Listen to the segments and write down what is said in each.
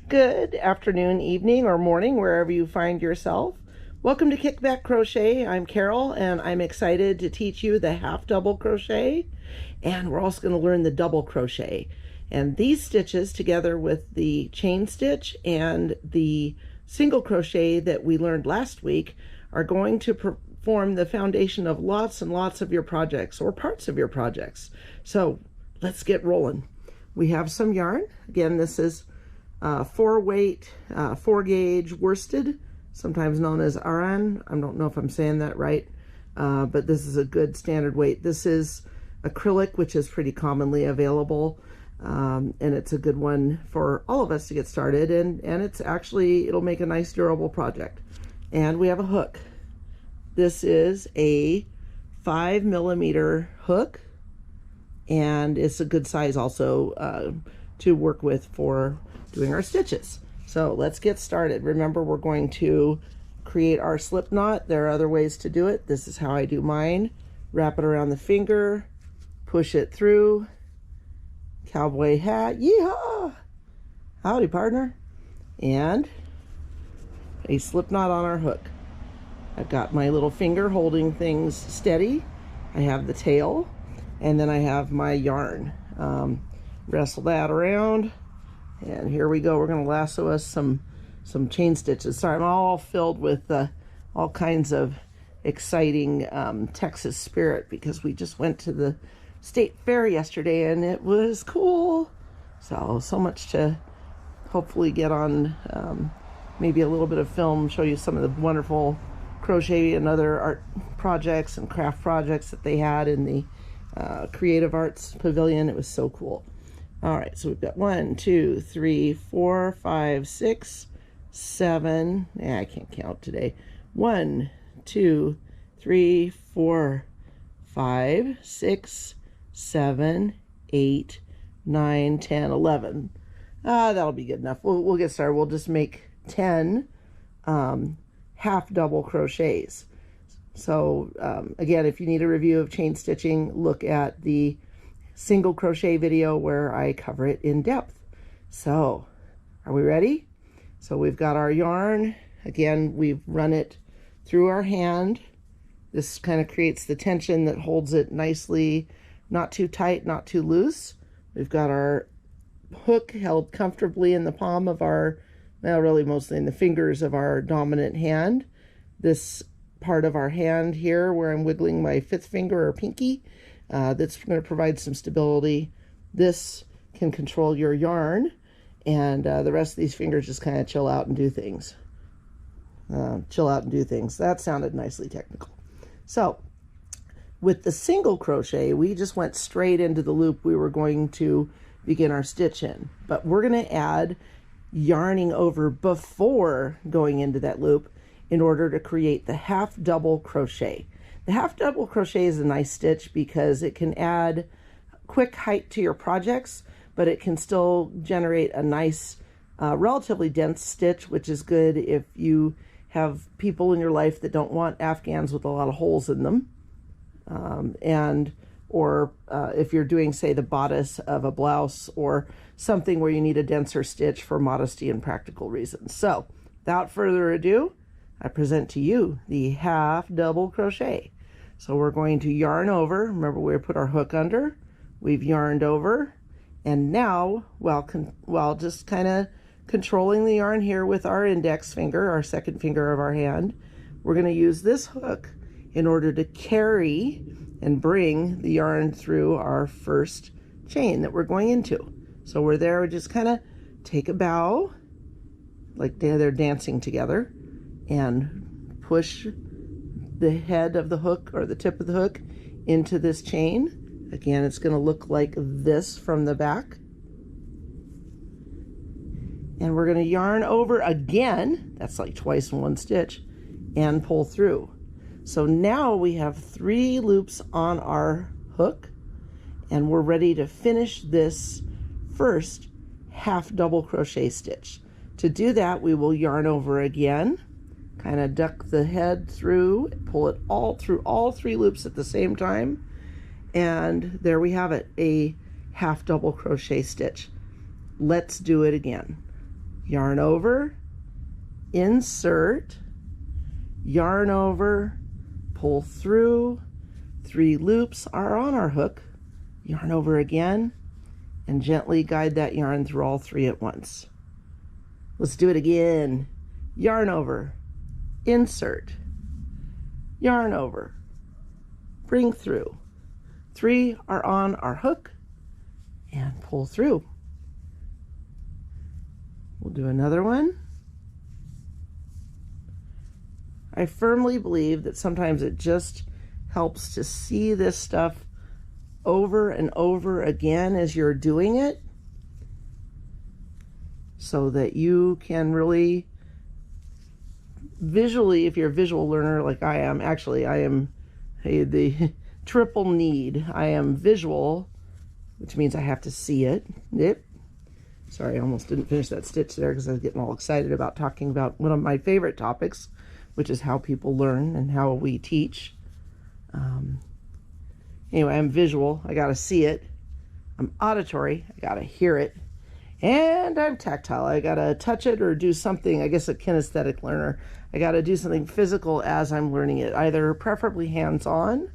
Good afternoon, evening, or morning, wherever you find yourself. Welcome to Kickback Crochet. I'm Carol, and I'm excited to teach you the half double crochet, and we're also going to learn the double crochet. And these stitches, together with the chain stitch and the single crochet that we learned last week, are going to form the foundation of lots and lots of your projects, or parts of your projects. So let's get rolling. We have some yarn. Again, this is 4-weight, 4-gauge worsted, sometimes known as aran. I don't know if I'm saying that right, but this is a good standard weight. This is acrylic, which is pretty commonly available, and it's a good one for all of us to get started, and it's actually, it'll make a nice durable project. And we have a hook. This is a 5mm hook, and it's a good size also to work with for doing our stitches. So let's get started. Remember, we're going to create our slip knot. There are other ways to do it. This is how I do mine. Wrap it around the finger, push it through, cowboy hat, yeehaw! Howdy, partner. And a slip knot on our hook. I've got my little finger holding things steady. I have the tail, and then I have my yarn. Wrestle that around. And here we go. We're going to lasso us some chain stitches. Sorry, I'm all filled with all kinds of exciting Texas spirit because we just went to the state fair yesterday and it was cool. So much to hopefully get on maybe a little bit of film, show you some of the wonderful crochet and other art projects and craft projects that they had in the Creative Arts Pavilion. It was so cool. All right, so we've got 1, 2, 3, 4, 5, 6, 7. I can't count today. 1, 2, 3, 4, 5, 6, 7, 8, 9, 10, 11. That'll be good enough. We'll get started. We'll just make 10 half double crochets. So again, if you need a review of chain stitching, look at the single crochet video where I cover it in depth. So are we ready? So we've got our yarn. Again, we've run it through our hand. This kind of creates the tension that holds it nicely, not too tight, not too loose. We've got our hook held comfortably in the palm of our, well, really mostly in the fingers of our dominant hand. This part of our hand here where I'm wiggling my 5th finger or pinky, that's going to provide some stability. This can control your yarn, and the rest of these fingers just kind of chill out and do things. That sounded nicely technical. So with the single crochet, we just went straight into the loop we were going to begin our stitch in, but we're going to add yarning over before going into that loop in order to create the half double crochet. The half double crochet is a nice stitch because it can add quick height to your projects, but it can still generate a nice, relatively dense stitch, which is good if you have people in your life that don't want afghans with a lot of holes in them. Or if you're doing, say, the bodice of a blouse or something where you need a denser stitch for modesty and practical reasons. So without further ado, I present to you the half double crochet. So we're going to yarn over. Remember, we put our hook under. We've yarned over. And now, while just kind of controlling the yarn here with our index finger, our 2nd finger of our hand, we're going to use this hook in order to carry and bring the yarn through our first chain that we're going into. So we're there, we just kind of take a bow, like they're dancing together, and push the head of the hook or the tip of the hook into this chain. Again, it's going to look like this from the back. And we're going to yarn over again, that's like twice in one stitch, and pull through. So now we have 3 loops on our hook, and we're ready to finish this first half double crochet stitch. To do that, we will yarn over again, kind of duck the head through, pull it all through all 3 loops at the same time, and there we have it, a half double crochet stitch. Let's do it again. yarn over, insert, yarn over, pull through, 3 loops are on our hook, yarn over again, and gently guide that yarn through all 3 at once. Let's do it again. Yarn over, insert, yarn over, bring through. 3 are on our hook, and pull through. We'll do another one. I firmly believe that sometimes it just helps to see this stuff over and over again as you're doing it, so that you can really visually, if you're a visual learner like I am, actually I am the triple need. I am visual, which means I have to see it. Yep. Sorry, I almost didn't finish that stitch there because I was getting all excited about talking about one of my favorite topics, which is how people learn and how we teach. Anyway, I'm visual. I got to see it. I'm auditory. I got to hear it. And I'm tactile. I got to touch it or do something. I guess a kinesthetic learner. I got to do something physical as I'm learning it, either preferably hands-on.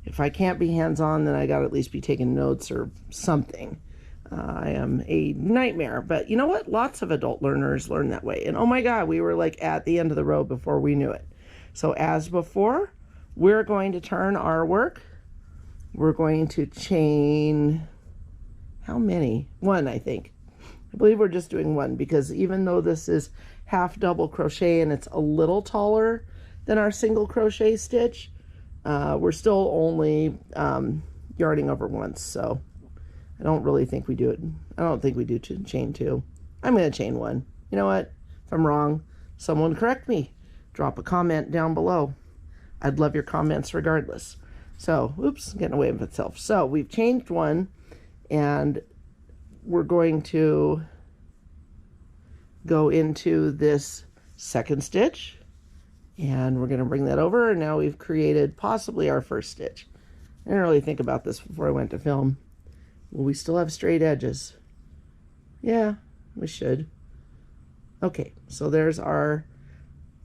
If I can't be hands-on, then I got to at least be taking notes or something. I am a nightmare, but you know what? Lots of adult learners learn that way. And oh my God, we were like at the end of the road before we knew it. So as before, we're going to turn our work. We're going to chain, how many? 1, I think. I believe we're just doing 1, because even though this is half double crochet and it's a little taller than our single crochet stitch, we're still only yarning over once. So I don't really think we do it. I don't think we do chain 2. I'm going to chain 1. You know what? If I'm wrong, someone correct me. Drop a comment down below. I'd love your comments regardless. So, oops, getting away with itself. So we've changed 1, and we're going to go into this second stitch, and we're going to bring that over, and now we've created possibly our first stitch. I didn't really think about this before I went to film. Will we still have straight edges? Yeah, we should. Okay, so there's our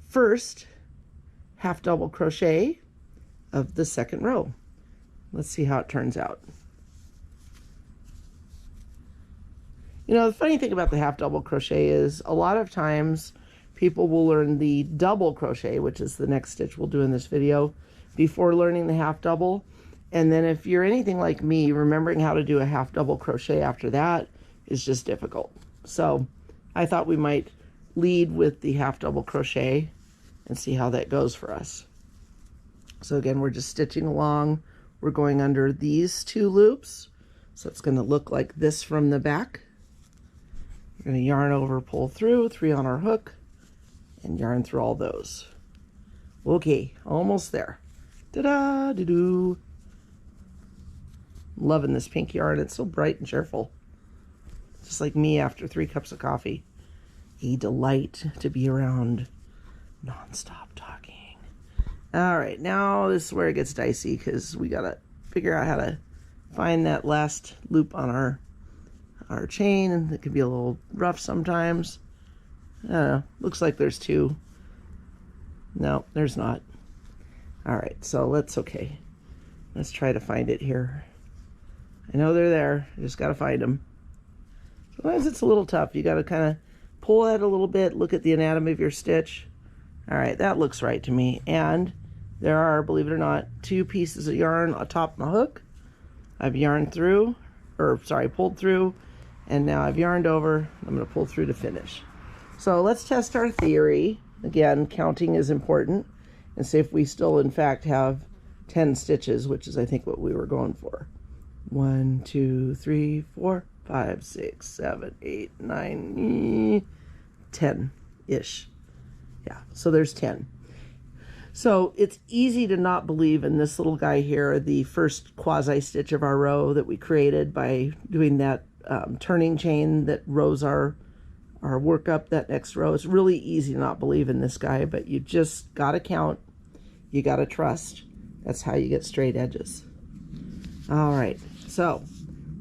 first half double crochet of the second row. Let's see how it turns out. You know, the funny thing about the half double crochet is a lot of times people will learn the double crochet, which is the next stitch we'll do in this video, before learning the half double. And then if you're anything like me, remembering how to do a half double crochet after that is just difficult. So I thought we might lead with the half double crochet and see how that goes for us. So again, we're just stitching along. We're going under these 2 loops. So it's going to look like this from the back. We're going to yarn over, pull through, 3 on our hook, and yarn through all those. Okay, almost there. Ta-da, doo-doo. Loving this pink yarn. It's so bright and cheerful. Just like me after 3 cups of coffee. A delight to be around. Non-stop talking. All right, now this is where it gets dicey, because we got to figure out how to find that last loop on our chain, and it can be a little rough sometimes. I don't know. Looks like there's 2. No, there's not. All right, so let's try to find it here. I know they're there. I just got to find them. Sometimes it's a little tough. You got to kind of pull that a little bit, look at the anatomy of your stitch. All right, that looks right to me. And there are, believe it or not, 2 pieces of yarn atop my hook. I've yarned through, pulled through, and now I've yarned over. I'm going to pull through to finish. So let's test our theory. Again, counting is important, and see if we still, in fact, have 10 stitches, which is, I think, what we were going for. 1, 2, 3, 4, 5, 6, 7, 8, 9, 10-ish. Yeah, so there's 10. So it's easy to not believe in this little guy here, the first quasi stitch of our row that we created by doing that turning chain that rows our work up that next row. It's really easy to not believe in this guy, but you just got to count. You got to trust. That's how you get straight edges. All right, so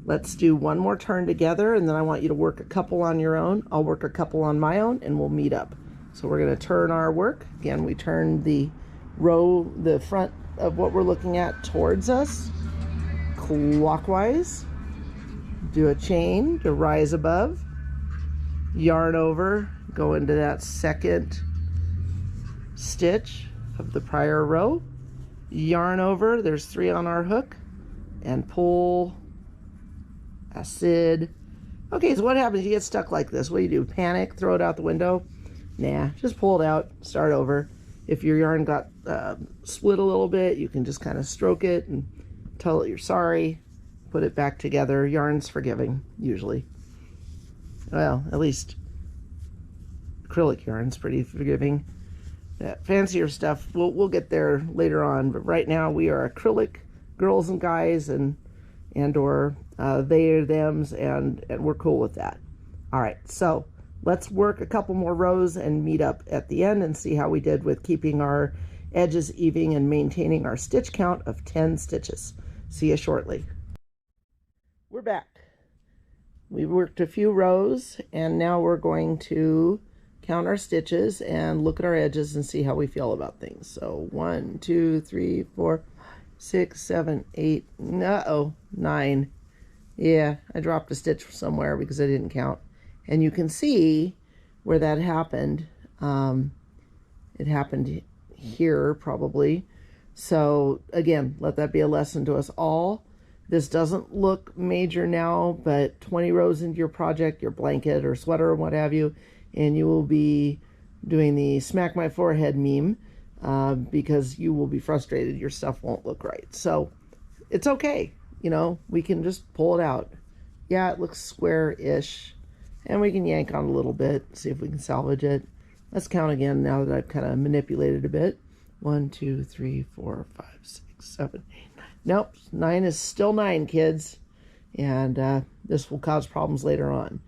Let's do one more turn together, and then I want you to work a couple on your own. I'll work a couple on my own, and we'll meet up. So we're going to turn our work. Again, we turn the row, the front of what we're looking at towards us, clockwise. Do a chain to rise above, yarn over, go into that second stitch of the prior row, yarn over, there's 3 on our hook, and pull, acid. Okay, so what happens? You get stuck like this. What do? Panic? Throw it out the window? Nah, just pull it out, start over. If your yarn got split a little bit, you can just kind of stroke it and tell it you're sorry, put it back together. Yarn's forgiving, usually. Well, at least acrylic yarn's pretty forgiving. That fancier stuff, we'll get there later on, but right now we are acrylic girls and guys, and or they or thems, and we're cool with that. All right, so let's work a couple more rows and meet up at the end and see how we did with keeping our edges even and maintaining our stitch count of 10 stitches. See you shortly. We're back. We worked a few rows, and now we're going to count our stitches and look at our edges and see how we feel about things. So 1, 2, 3, 4, 6, 7, 8, 9. Yeah, I dropped a stitch somewhere because I didn't count. And you can see where that happened. It happened here probably. So again, let that be a lesson to us all. This doesn't look major now, but 20 rows into your project, your blanket or sweater or what have you, and you will be doing the smack my forehead meme because you will be frustrated. Your stuff won't look right. So it's okay. You know, we can just pull it out. Yeah, it looks square-ish, and we can yank on a little bit, see if we can salvage it. Let's count again now that I've kind of manipulated a bit. 1, 2, 3, 4, 5, 6, 7, 8, 9. Nope, 9 is still 9, kids. And this will cause problems later on.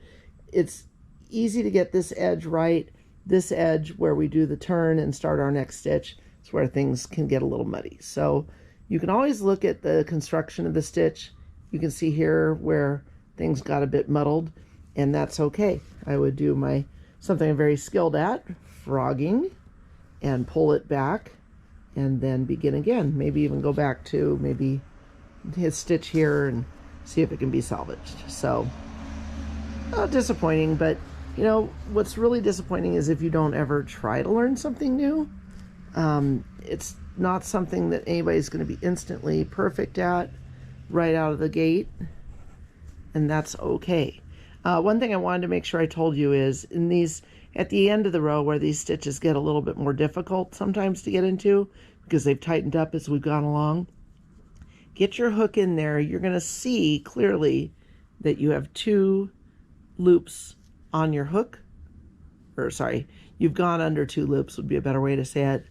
It's easy to get this edge right. This edge where we do the turn and start our next stitch is where things can get a little muddy. So you can always look at the construction of the stitch. You can see here where things got a bit muddled, and that's okay. I would do something I'm very skilled at, frogging, and pull it back and then begin again. Maybe even go back to maybe his stitch here and see if it can be salvaged. So disappointing, but you know what's really disappointing is if you don't ever try to learn something new. It's not something that anybody's going to be instantly perfect at right out of the gate, and that's okay. One thing I wanted to make sure I told you is in these, at the end of the row where these stitches get a little bit more difficult sometimes to get into because they've tightened up as we've gone along, get your hook in there. You're going to see clearly that you have 2 loops on your hook, or sorry, you've gone under 2 loops would be a better way to say it,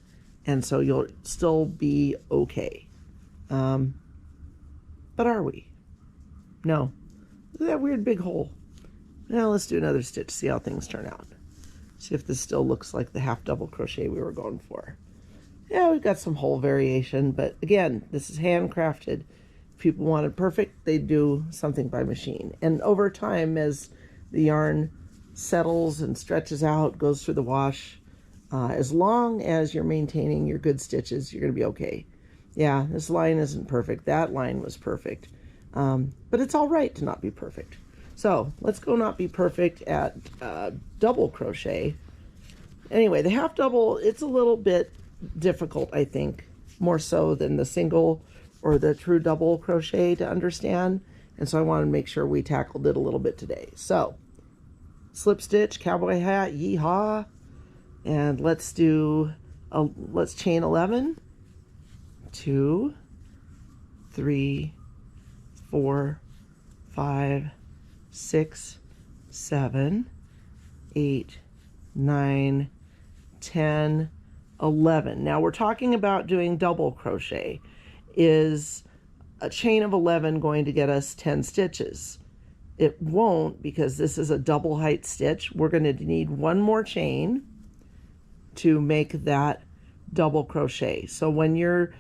and so you'll still be okay. But are we? No. Look at that weird big hole. Now let's do another stitch, see how things turn out. See if this still looks like the half double crochet we were going for. Yeah, we've got some hole variation, but again, this is handcrafted. If people want it perfect, they do something by machine. And over time, as the yarn settles and stretches out, goes through the wash, as long as you're maintaining your good stitches, you're going to be okay. Yeah, this line isn't perfect. That line was perfect. But it's all right to not be perfect. So let's go not be perfect at double crochet. Anyway, the half double, it's a little bit difficult, I think, more so than the single or the true double crochet to understand. And so I want to make sure we tackled it a little bit today. So slip stitch, cowboy hat, yeehaw. And let's chain 11, 2, 3, 4, 5, 6, 7, 8, 9, 10, 11. Now we're talking about doing double crochet. Is a chain of 11 going to get us 10 stitches? It won't, because this is a double height stitch. We're going to need one more chain to make that double crochet. So when you're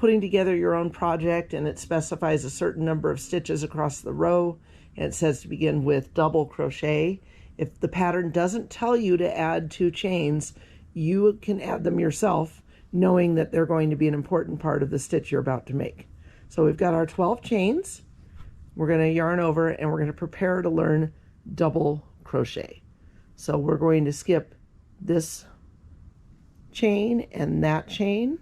putting together your own project and it specifies a certain number of stitches across the row, and it says to begin with double crochet. If the pattern doesn't tell you to add 2 chains, you can add them yourself, knowing that they're going to be an important part of the stitch you're about to make. So we've got our 12 chains. We're going to yarn over and we're going to prepare to learn double crochet. So we're going to skip this chain and that chain,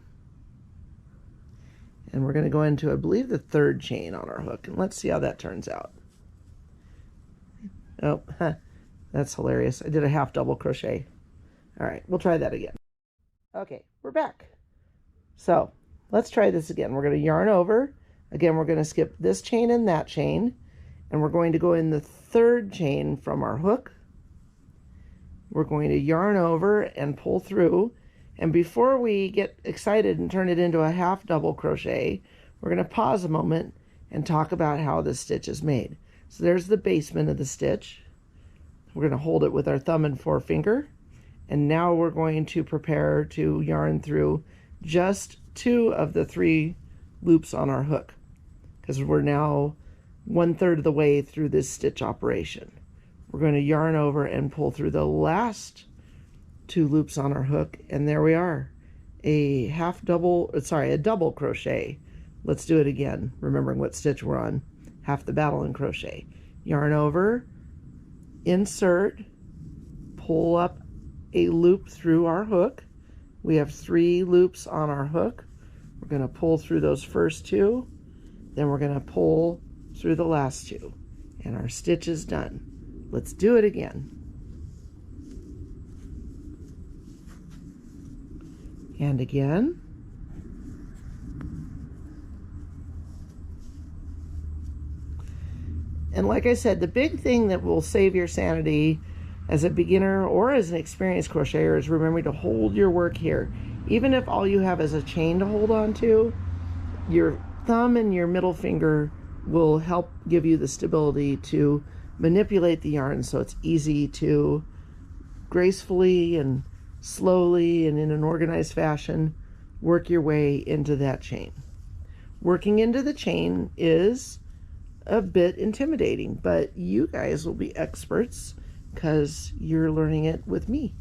and we're going to go into, I believe, the 3rd chain on our hook, and let's see how that turns out. Oh, that's hilarious. I did a half double crochet. All right, we'll try that again. Okay, we're back. So let's try this again. We're going to yarn over. Again, we're going to skip this chain and that chain, and we're going to go in the 3rd chain from our hook. We're going to yarn over and pull through. And before we get excited and turn it into a half double crochet, we're going to pause a moment and talk about how this stitch is made. So there's the basement of the stitch. We're going to hold it with our thumb and forefinger. And now we're going to prepare to yarn through just 2 of the 3 loops on our hook, because we're now 1/3 of the way through this stitch operation. We're going to yarn over and pull through the last 2 loops on our hook, and there we are, a double crochet. Let's do it again, remembering what stitch we're on. Half the battle in crochet. Yarn over, insert, pull up a loop through our hook. We have 3 loops on our hook. We're going to pull through those first 2, then we're going to pull through the last 2, and our stitch is done. Let's do it again. And again. And like I said, the big thing that will save your sanity as a beginner or as an experienced crocheter is remembering to hold your work here. Even if all you have is a chain to hold on to, your thumb and your middle finger will help give you the stability to manipulate the yarn so it's easy to gracefully and slowly and in an organized fashion work your way into that chain. Working into the chain is a bit intimidating, but you guys will be experts because you're learning it with me.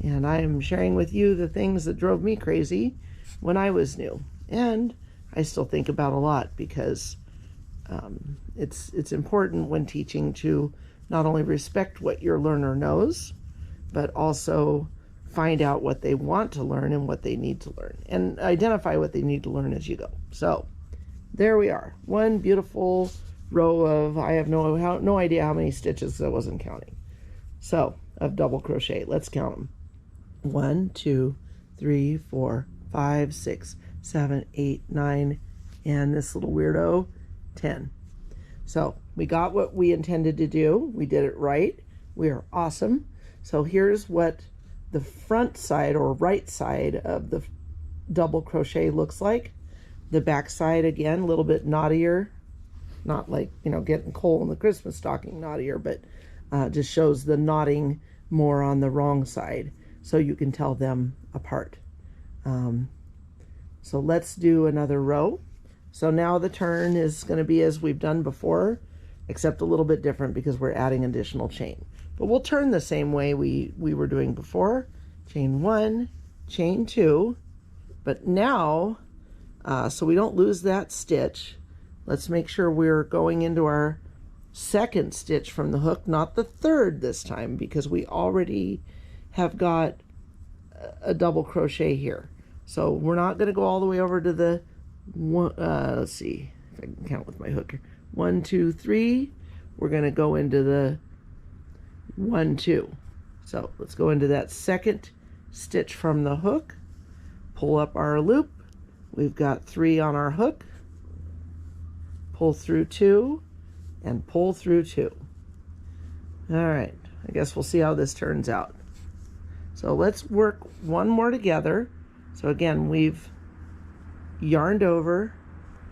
And I am sharing with you the things that drove me crazy when I was new. And I still think about a lot because it's important when teaching to not only respect what your learner knows, but also find out what they want to learn and what they need to learn, and identify what they need to learn as you go. So there we are, one beautiful row of, I have no idea how many stitches, I wasn't counting, so of double crochet. Let's count them. 1, 2, 3, 4, 5, 6, 7, 8, 9, and this little weirdo, 10. So we got what we intended to do. We did it right. We are awesome. So here's what the front side or right side of the double crochet looks like. The back side, again, a little bit knottier, not like, you know, getting coal in the Christmas stocking knottier, but just shows the knotting more on the wrong side so you can tell them apart. So let's do another row. So now the turn is going to be as we've done before, except a little bit different because we're adding additional chain. But we'll turn the same way we were doing before. Chain 1, chain 2, but now, so we don't lose that stitch, let's make sure we're going into our 2nd stitch from the hook, not the 3rd this time, because we already have got a double crochet here. So we're not going to go all the way over to the one, let's see if I can count with my hook here. 1, 2, 3. We're going to go into the 1, 2. So let's go into that 2nd stitch from the hook, pull up our loop. We've got 3 on our hook, pull through 2, and pull through 2. All right, I guess we'll see how this turns out. So let's work one more together. So again, we've yarned over,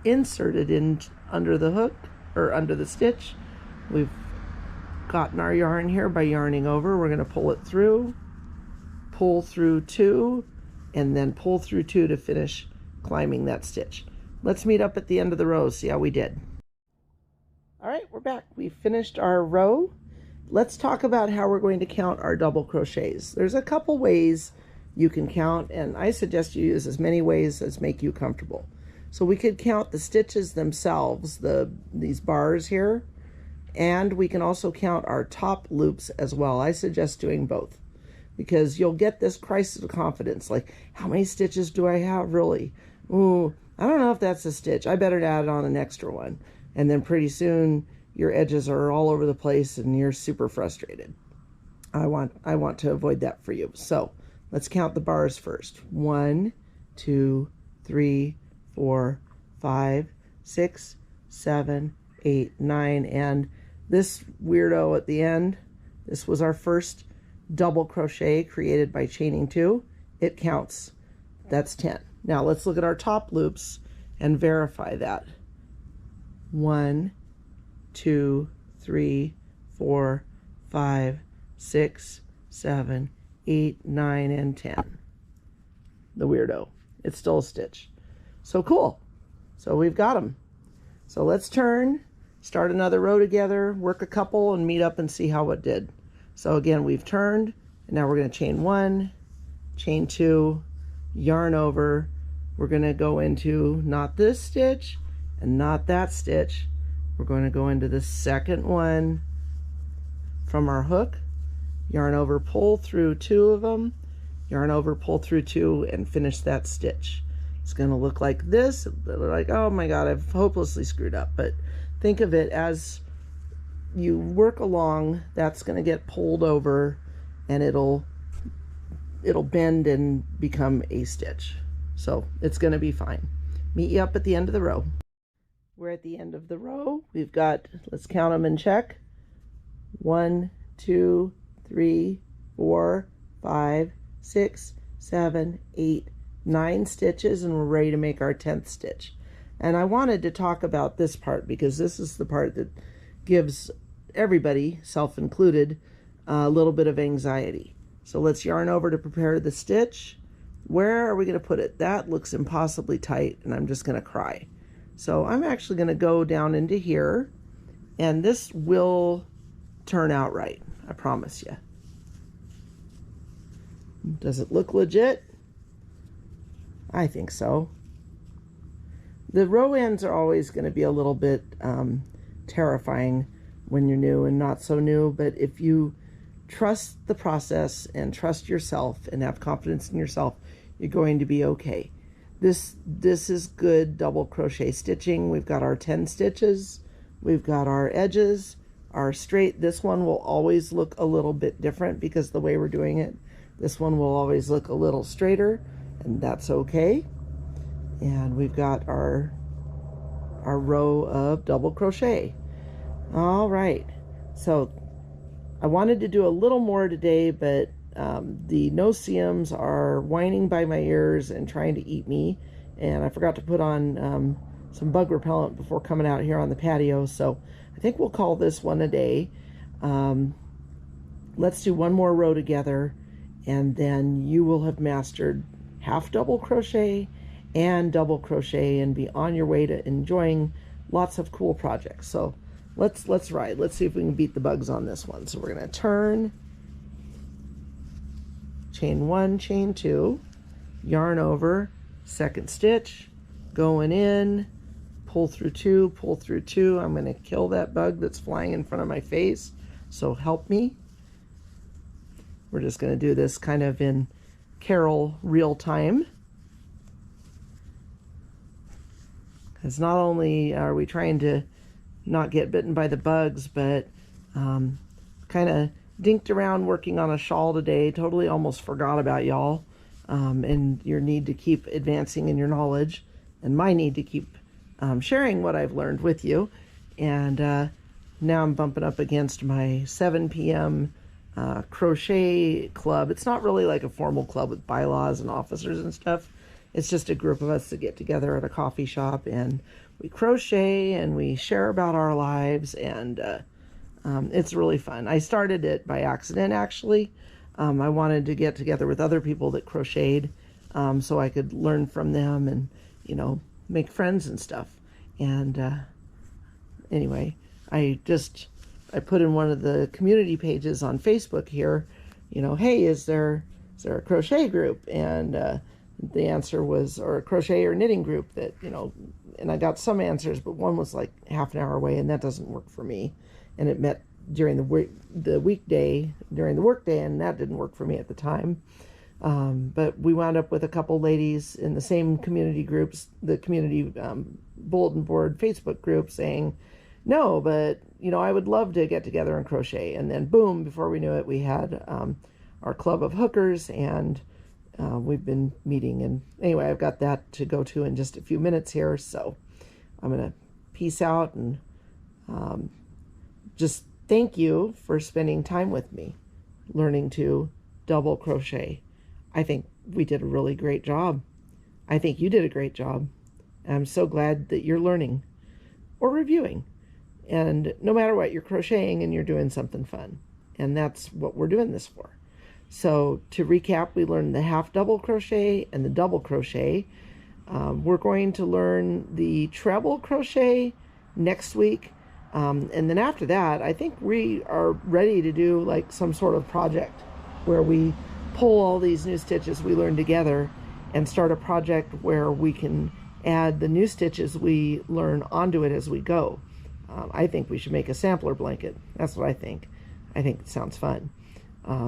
inserted in under the hook or under the stitch. We've gotten our yarn here by yarning over. We're going to pull it through, pull through 2, and then pull through 2 to finish climbing that stitch. Let's meet up at the end of the row, see how we did. All right, we're back. We finished our row. Let's talk about how we're going to count our double crochets. There's a couple ways you can count, and I suggest you use as many ways as make you comfortable. So we could count the stitches themselves, these bars here, and we can also count our top loops as well. I suggest doing both because you'll get this crisis of confidence, like, how many stitches do I have really? Ooh, I don't know if that's a stitch. I better add on an extra one. And then pretty soon your edges are all over the place and you're super frustrated. I want to avoid that for you. So let's count the bars first. 1, 2, 3, 4, 5, 6, 7, 8, 9, and this weirdo at the end, this was our first double crochet created by chaining 2. It counts. That's 10. Now let's look at our top loops and verify that. 1, 2, 3, 4, 5, 6, 7, 8, 9, and 10. The weirdo. It's still a stitch. So cool. So we've got them. So let's turn, start another row together, work a couple, and meet up and see how it did. So again, we've turned, and now we're going to chain 1, chain 2, yarn over. We're going to go into not this stitch and not that stitch. We're going to go into the second one from our hook, yarn over, pull through 2 of them, yarn over, pull through 2, and finish that stitch. It's going to look like this. Like, oh my God, I've hopelessly screwed up. But think of it as you work along, that's going to get pulled over and it'll bend and become a stitch. So it's going to be fine. Meet you up at the end of the row. We're at the end of the row. We've got, let's count them and check. 1, 2, 3, 4, 5, 6, 7, 8, 9 stitches, and we're ready to make our 10th stitch. And I wanted to talk about this part because this is the part that gives everybody, self included, a little bit of anxiety. So let's yarn over to prepare the stitch. Where are we going to put it? That looks impossibly tight, and I'm just going to cry. So I'm actually going to go down into here, and this will turn out right. I promise you. Does it look legit? I think so. The row ends are always going to be a little bit terrifying when you're new and not so new, but if you trust the process and trust yourself and have confidence in yourself, you're going to be okay. This is good double crochet stitching. We've got our 10 stitches. We've got our edges, our straight. This one will always look a little bit different because the way we're doing it. This one will always look a little straighter, and that's okay. And we've got our row of double crochet. All right, so I wanted to do a little more today, but the no-see-ums are whining by my ears and trying to eat me, and I forgot to put on some bug repellent before coming out here on the patio, so I think we'll call this one a day. Let's do one more row together, and then you will have mastered half double crochet and double crochet and be on your way to enjoying lots of cool projects. So let's ride. Let's see if we can beat the bugs on this one. So we're going to turn, chain 1, chain 2, yarn over, second stitch, going in, pull through 2, pull through 2. I'm going to kill that bug that's flying in front of my face, so help me. We're just going to do this kind of in Carol real time, because not only are we trying to not get bitten by the bugs, but kind of dinked around working on a shawl today, totally almost forgot about y'all, and your need to keep advancing in your knowledge, and my need to keep sharing what I've learned with you. And now I'm bumping up against my 7 p.m. Crochet club. It's not really like a formal club with bylaws and officers and stuff. It's just a group of us that get together at a coffee shop and we crochet and we share about our lives, and it's really fun. I started it by accident, actually. I wanted to get together with other people that crocheted so I could learn from them make friends and stuff. And anyway, I put in one of the community pages on Facebook here, hey, is there a crochet group? And the answer was, or a crochet or knitting group that, and I got some answers, but one was like half an hour away, and that doesn't work for me. And it met during the weekday, during the workday, and that didn't work for me at the time. But we wound up with a couple ladies in the same community groups, the community bulletin board Facebook group, saying, no, but, I would love to get together and crochet. And then boom, before we knew it, we had our club of hookers, and we've been meeting. And anyway, I've got that to go to in just a few minutes here. So I'm going to peace out and just thank you for spending time with me, learning to double crochet. I think we did a really great job. I think you did a great job. I'm so glad that you're learning or reviewing. And no matter what, you're crocheting and you're doing something fun. And that's what we're doing this for. So to recap, we learned the half double crochet and the double crochet. We're going to learn the treble crochet next week. And then after that, I think we are ready to do like some sort of project where we pull all these new stitches we learned together and start a project where we can add the new stitches we learn onto it as we go. I think we should make a sampler blanket. That's what I think. I think it sounds fun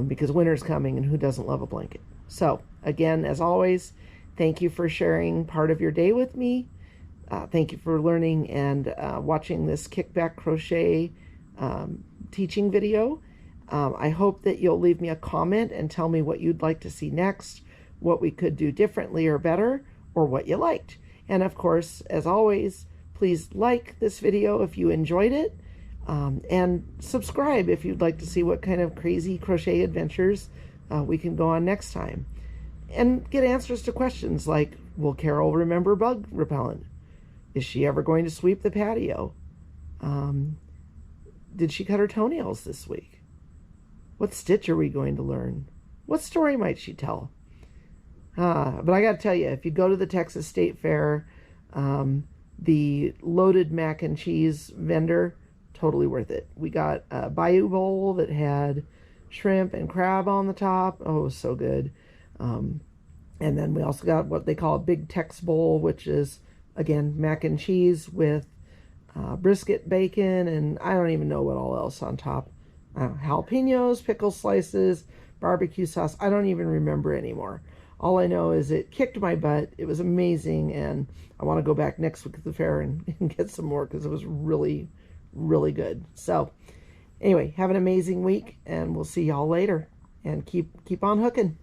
because winter's coming, and who doesn't love a blanket? So again, as always, thank you for sharing part of your day with me. Thank you for learning and watching this kickback crochet teaching video. I hope that you'll leave me a comment and tell me what you'd like to see next, what we could do differently or better, or what you liked. And of course, as always, please like this video if you enjoyed it, and subscribe if you'd like to see what kind of crazy crochet adventures we can go on next time. And get answers to questions like, will Carol remember bug repellent? Is she ever going to sweep the patio? Did she cut her toenails this week? What stitch are we going to learn? What story might she tell? But I got to tell you, if you go to the Texas State Fair, the loaded mac and cheese vendor, totally worth it. We got a Bayou bowl that had shrimp and crab on the top. Oh, it was so good. And then we also got what they call a Big Tex bowl, which is, again, mac and cheese with brisket bacon, and I don't even know what all else on top. Jalapenos, pickle slices, barbecue sauce. I don't even remember anymore. All I know is it kicked my butt. It was amazing, and I want to go back next week at the fair and get some more because it was really, really good. So anyway, have an amazing week, and we'll see y'all later. And keep on hooking.